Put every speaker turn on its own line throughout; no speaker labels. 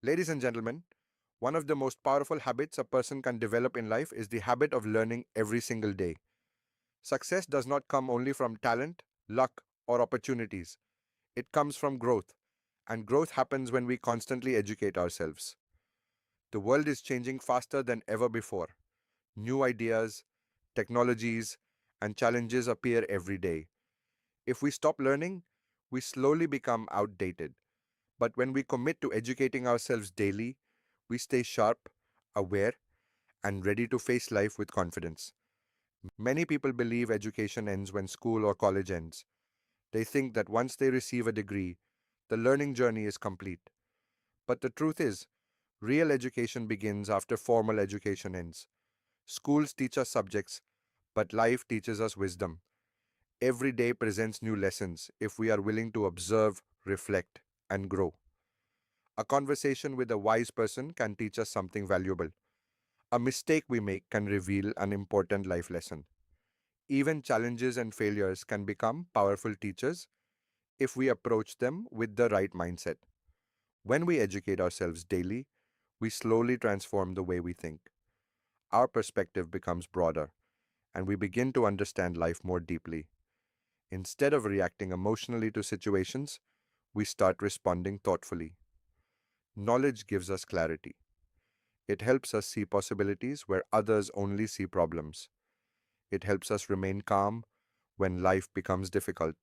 Ladies and gentlemen, one of the most powerful habits a person can develop in life is the habit of learning every single day. Success does not come only from talent, luck, or opportunities. It comes from growth, and growth happens when we constantly educate ourselves. The world is changing faster than ever before. New ideas, technologies, and challenges appear every day. If we stop learning, we slowly become outdated. But when we commit to educating ourselves daily, we stay sharp, aware, and ready to face life with confidence. Many people believe education ends when school or college ends. They think that once they receive a degree, the learning journey is complete. But the truth is, real education begins after formal education ends. Schools teach us subjects, but life teaches us wisdom. Every day presents new lessons if we are willing to observe, reflect, and grow. A conversation with a wise person can teach us something valuable. A mistake we make can reveal an important life lesson. Even challenges and failures can become powerful teachers if we approach them with the right mindset. When we educate ourselves daily, we slowly transform the way we think. Our perspective becomes broader, and we begin to understand life more deeply. Instead of reacting emotionally to situations, we start responding thoughtfully. Knowledge gives us clarity. It helps us see possibilities where others only see problems. It helps us remain calm when life becomes difficult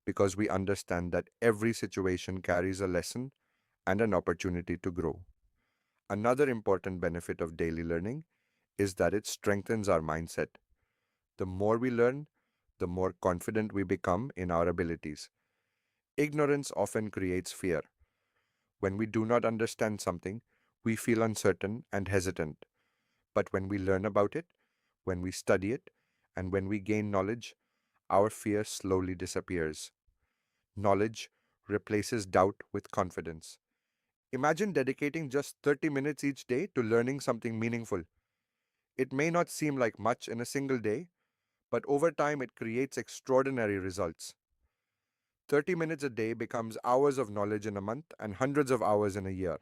because we understand that every situation carries a lesson and an opportunity to grow. Another important benefit of daily learning is that it strengthens our mindset. The more we learn, the more confident we become in our abilities. Ignorance often creates fear. When we do not understand something, we feel uncertain and hesitant. But when we learn about it, when we study it, and when we gain knowledge, our fear slowly disappears. Knowledge replaces doubt with confidence. Imagine dedicating just 30 minutes each day to learning something meaningful. It may not seem like much in a single day, but over time it creates extraordinary results. 30 minutes a day becomes hours of knowledge in a month and hundreds of hours in a year.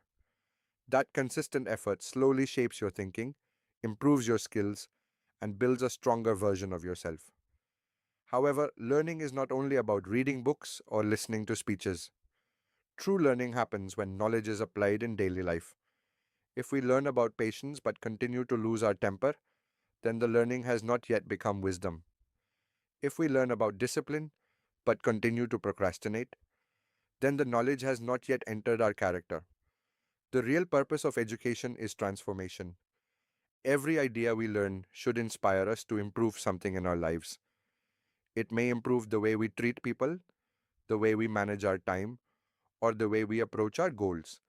That consistent effort slowly shapes your thinking, improves your skills, and builds a stronger version of yourself. However, learning is not only about reading books or listening to speeches. True learning happens when knowledge is applied in daily life. If we learn about patience but continue to lose our temper, then the learning has not yet become wisdom. If we learn about discipline but continue to procrastinate, then the knowledge has not yet entered our character. The real purpose of education is transformation. Every idea we learn should inspire us to improve something in our lives. It may improve the way we treat people, the way we manage our time, or the way we approach our goals.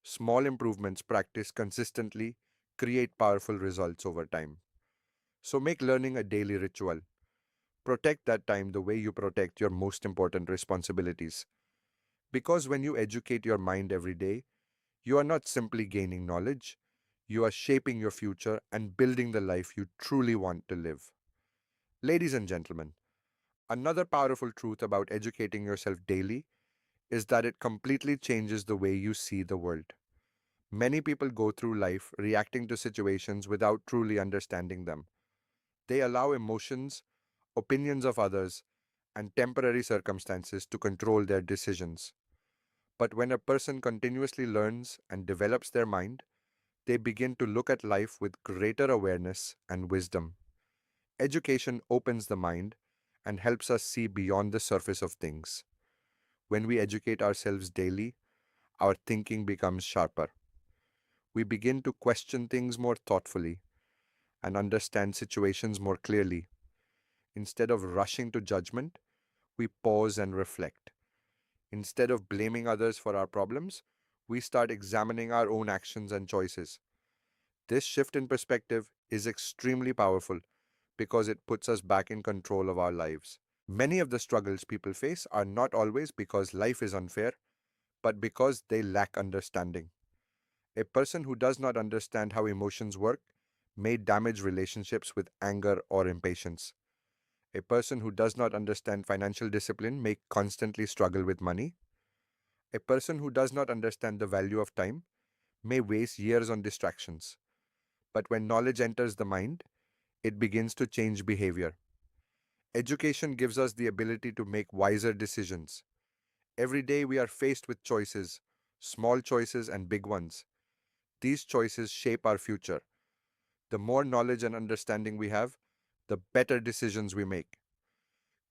Small improvements practiced consistently create powerful results over time. So make learning a daily ritual. Protect that time the way you protect your most important responsibilities. Because when you educate your mind every day, you are not simply gaining knowledge, you are shaping your future and building the life you truly want to live. Ladies and gentlemen, another powerful truth about educating yourself daily is that it completely changes the way you see the world. Many people go through life reacting to situations without truly understanding them. They allow emotions, opinions of others, and temporary circumstances to control their decisions. But when a person continuously learns and develops their mind, they begin to look at life with greater awareness and wisdom. Education opens the mind and helps us see beyond the surface of things. When we educate ourselves daily, our thinking becomes sharper. We begin to question things more thoughtfully and understand situations more clearly. Instead of rushing to judgment, we pause and reflect. Instead of blaming others for our problems, we start examining our own actions and choices. This shift in perspective is extremely powerful because it puts us back in control of our lives. Many of the struggles people face are not always because life is unfair, but because they lack understanding. A person who does not understand how emotions work may damage relationships with anger or impatience. A person who does not understand financial discipline may constantly struggle with money. A person who does not understand the value of time may waste years on distractions. But when knowledge enters the mind, it begins to change behavior. Education gives us the ability to make wiser decisions. Every day we are faced with choices, small choices and big ones. These choices shape our future. The more knowledge and understanding we have, the better decisions we make.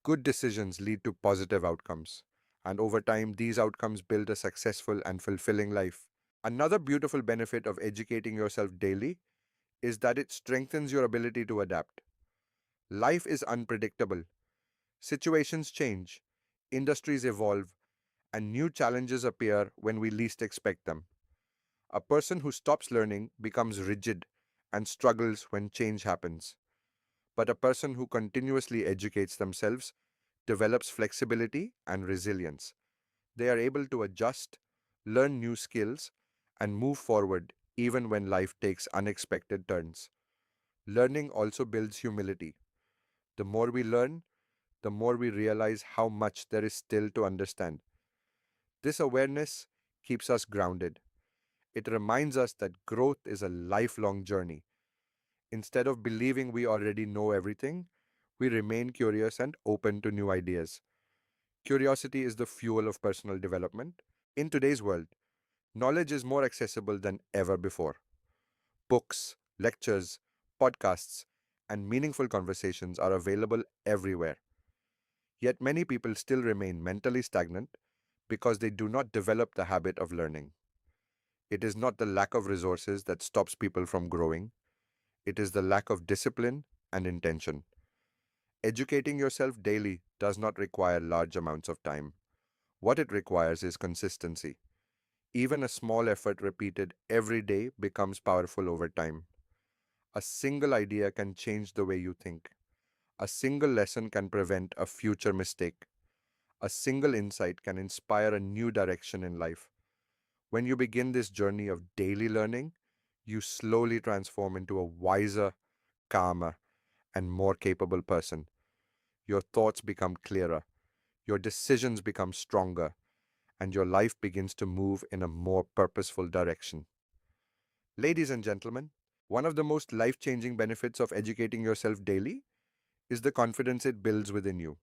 Good decisions lead to positive outcomes. And over time, these outcomes build a successful and fulfilling life. Another beautiful benefit of educating yourself daily is that it strengthens your ability to adapt. Life is unpredictable. Situations change, industries evolve, and new challenges appear when we least expect them. A person who stops learning becomes rigid and struggles when change happens. But a person who continuously educates themselves develops flexibility and resilience. They are able to adjust, learn new skills, and move forward even when life takes unexpected turns. Learning also builds humility. The more we learn, the more we realize how much there is still to understand. This awareness keeps us grounded. It reminds us that growth is a lifelong journey. Instead of believing we already know everything, we remain curious and open to new ideas. Curiosity is the fuel of personal development. In today's world, knowledge is more accessible than ever before. Books, lectures, podcasts, and meaningful conversations are available everywhere. Yet many people still remain mentally stagnant because they do not develop the habit of learning. It is not the lack of resources that stops people from growing, it is the lack of discipline and intention. Educating yourself daily does not require large amounts of time. What it requires is consistency. Even a small effort repeated every day becomes powerful over time. A single idea can change the way you think. A single lesson can prevent a future mistake. A single insight can inspire a new direction in life. When you begin this journey of daily learning, you slowly transform into a wiser, calmer, and more capable person. Your thoughts become clearer, your decisions become stronger, and your life begins to move in a more purposeful direction. Ladies and gentlemen, one of the most life changing benefits of educating yourself daily is the confidence it builds within you.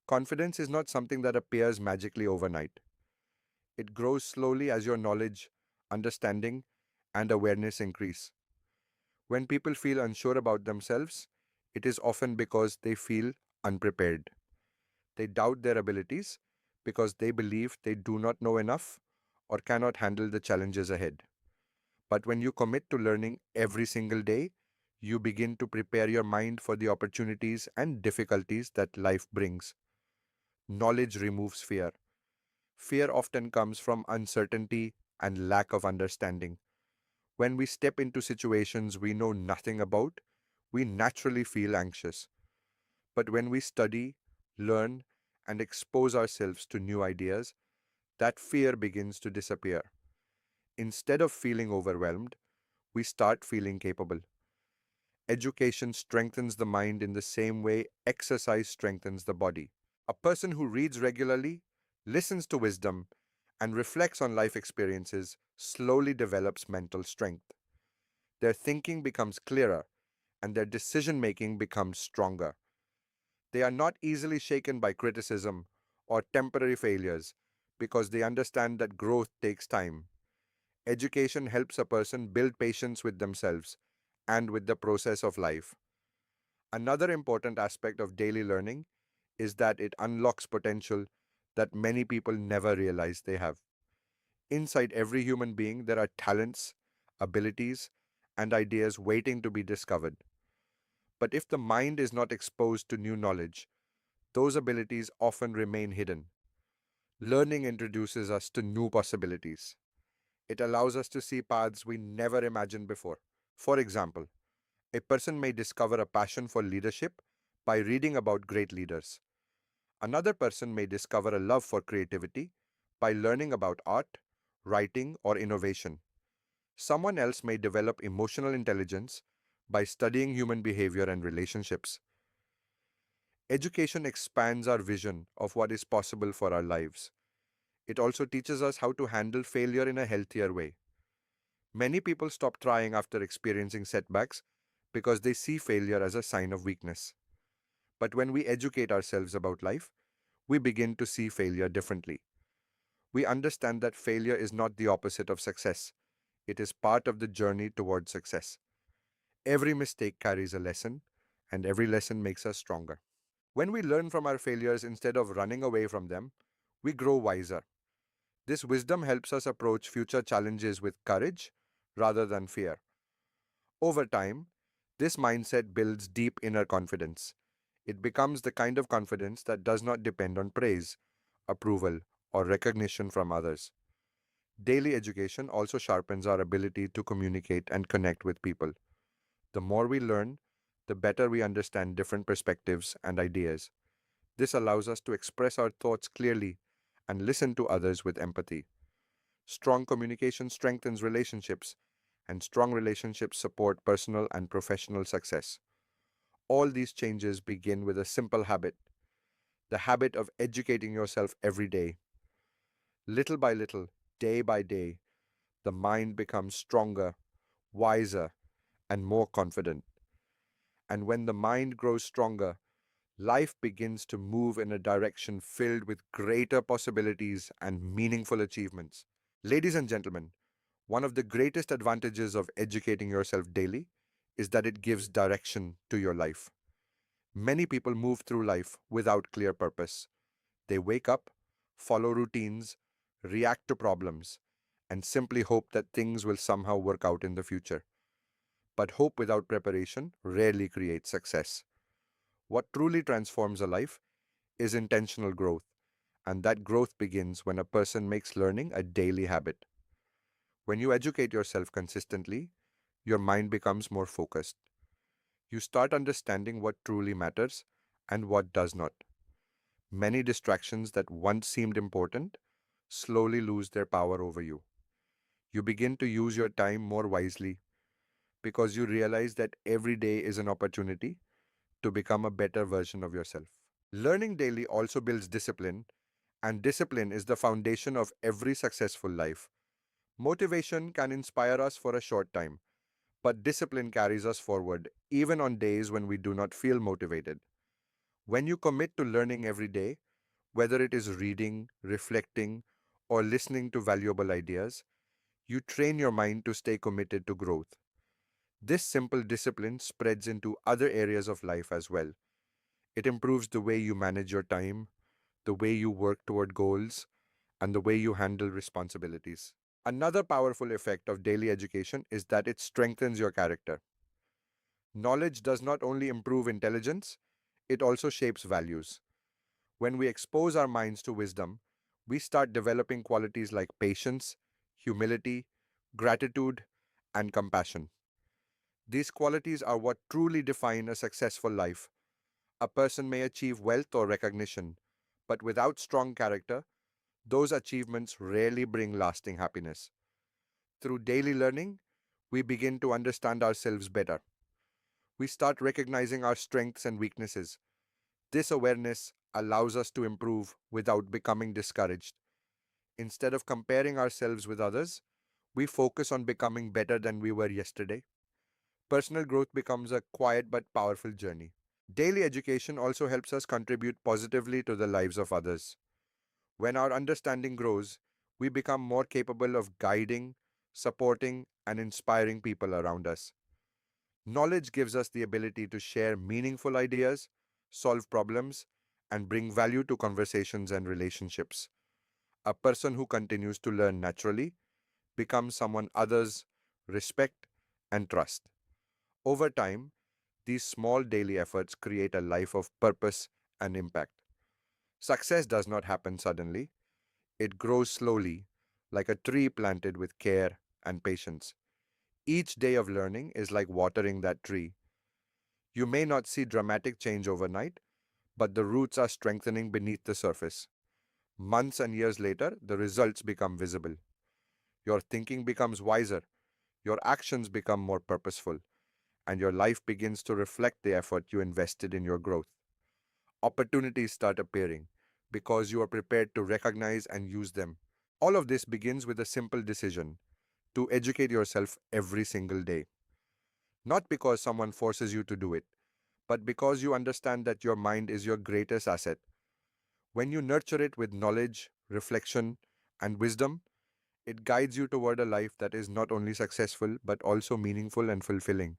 Confidence is not something that appears magically overnight. It grows slowly as your knowledge, understanding, and awareness increase. When people feel unsure about themselves, it is often because they feel unprepared. They doubt their abilities because they believe they do not know enough or cannot handle the challenges ahead. But when you commit to learning every single day, you begin to prepare your mind for the opportunities and difficulties that life brings. Knowledge removes fear. Fear often comes from uncertainty and lack of understanding. When we step into situations we know nothing about, we naturally feel anxious. But when we study, learn, and expose ourselves to new ideas, that fear begins to disappear. Instead of feeling overwhelmed, we start feeling capable. Education strengthens the mind in the same way exercise strengthens the body. A person who reads regularly, listens to wisdom, and reflects on life experiences slowly develops mental strength. Their thinking becomes clearer, and their decision making becomes stronger. They are not easily shaken by criticism or temporary failures because they understand that growth takes time. Education helps a person build patience with themselves and with the process of life. Another important aspect of daily learning is that it unlocks potential that many people never realize they have. Inside every human being, there are talents, abilities, and ideas waiting to be discovered. But if the mind is not exposed to new knowledge, those abilities often remain hidden. Learning introduces us to new possibilities. It allows us to see paths we never imagined before. For example, a person may discover a passion for leadership by reading about great leaders. Another person may discover a love for creativity by learning about art, writing, or innovation. Someone else may develop emotional intelligence by studying human behavior and relationships. Education expands our vision of what is possible for our lives. It also teaches us how to handle failure in a healthier way. Many people stop trying after experiencing setbacks because they see failure as a sign of weakness. But when we educate ourselves about life, we begin to see failure differently. We understand that failure is not the opposite of success, it is part of the journey towards success. Every mistake carries a lesson, and every lesson makes us stronger. When we learn from our failures instead of running away from them, we grow wiser. This wisdom helps us approach future challenges with courage rather than fear. Over time, this mindset builds deep inner confidence. It becomes the kind of confidence that does not depend on praise, approval, or recognition from others. Daily education also sharpens our ability to communicate and connect with people. The more we learn, the better we understand different perspectives and ideas. This allows us to express our thoughts clearly and listen to others with empathy. Strong communication strengthens relationships, and strong relationships support personal and professional success. All these changes begin with a simple habit, the habit of educating yourself every day. Little by little, day by day, the mind becomes stronger, wiser, and more confident. And when the mind grows stronger, life begins to move in a direction filled with greater possibilities and meaningful achievements. Ladies and gentlemen, one of the greatest advantages of educating yourself daily is that it gives direction to your life. Many people move through life without clear purpose. They wake up, follow routines, react to problems, and simply hope that things will somehow work out in the future. But hope without preparation rarely creates success. What truly transforms a life is intentional growth, and that growth begins when a person makes learning a daily habit. When you educate yourself consistently, your mind becomes more focused. You start understanding what truly matters and what does not. Many distractions that once seemed important slowly lose their power over you. You begin to use your time more wisely because you realize that every day is an opportunity to become a better version of yourself. Learning daily also builds discipline, and discipline is the foundation of every successful life. Motivation can inspire us for a short time, but discipline carries us forward even on days when we do not feel motivated. When you commit to learning every day, whether it is reading, reflecting, or listening to valuable ideas, you train your mind to stay committed to growth. This simple discipline spreads into other areas of life as well. It improves the way you manage your time, the way you work toward goals, and the way you handle responsibilities. Another powerful effect of daily education is that it strengthens your character. Knowledge does not only improve intelligence, it also shapes values. When we expose our minds to wisdom, we start developing qualities like patience, humility, gratitude, and compassion. These qualities are what truly define a successful life. A person may achieve wealth or recognition, but without strong character, those achievements rarely bring lasting happiness. Through daily learning, we begin to understand ourselves better. We start recognizing our strengths and weaknesses. This awareness allows us to improve without becoming discouraged. Instead of comparing ourselves with others, we focus on becoming better than we were yesterday. Personal growth becomes a quiet but powerful journey. Daily education also helps us contribute positively to the lives of others. When our understanding grows, we become more capable of guiding, supporting, and inspiring people around us. Knowledge gives us the ability to share meaningful ideas, solve problems, and bring value to conversations and relationships. A person who continues to learn naturally becomes someone others respect and trust. Over time, these small daily efforts create a life of purpose and impact. Success does not happen suddenly, it grows slowly, like a tree planted with care and patience. Each day of learning is like watering that tree. You may not see dramatic change overnight, but the roots are strengthening beneath the surface. Months and years later, the results become visible. Your thinking becomes wiser, your actions become more purposeful, and your life begins to reflect the effort you invested in your growth. Opportunities start appearing because you are prepared to recognize and use them. All of this begins with a simple decision to educate yourself every single day. Not because someone forces you to do it, but because you understand that your mind is your greatest asset. When you nurture it with knowledge, reflection, and wisdom, it guides you toward a life that is not only successful but also meaningful and fulfilling.